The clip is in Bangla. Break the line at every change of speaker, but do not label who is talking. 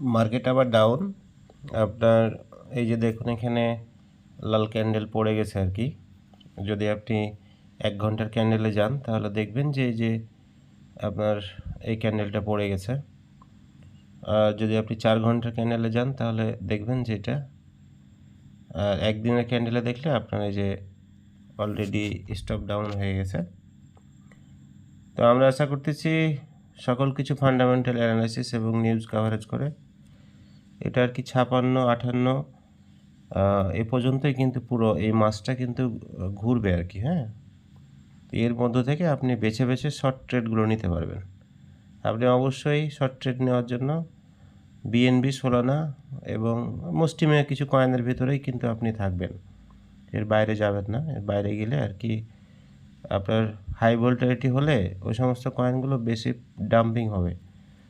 মার্কেট আবার ডাউন। আপনার এই যে দেখুন এখানে লাল ক্যান্ডেল পড়ে গেছে আর কি। যদি আপনি 1 ঘন্টার ক্যান্ডেলে যান তাহলে দেখবেন যে এই যে আপনার এই ক্যান্ডেলটা পড়ে গেছে। আর যদি আপনি 4 ঘন্টার ক্যান্ডেলে যান তাহলে দেখবেন যে এটা, আর একদিনের ক্যান্ডেলে দেখলে আপনার এই যে অলরেডি স্টপ ডাউন হয়ে গেছে। তো আমরা আশা করতেছি সকল কিছু ফান্ডামেন্টাল অ্যানালাইসিস এবং নিউজ কাভারেজ করে এটা আর কি 56-58 এ পর্যন্তই কিন্তু পুরো এই মাসটা কিন্তু ঘুরবে আর কি। হ্যাঁ, এর মধ্য থেকে আপনি বেছে বেছে শর্ট ট্রেডগুলো নিতে পারবেন। আপনি অবশ্যই শর্ট ট্রেড নেওয়ার জন্য বিএনবি, সোলানা এবং মুষ্টিমেয় কিছু কয়েনের ভিতরেই কিন্তু আপনি থাকবেন, এর বাইরে যাবেন না। এর বাইরে গেলে আর কি আপনার হাই ভোল্টালিটি হলে ওই সমস্ত কয়েনগুলো বেশি ডাম্পিং হবে।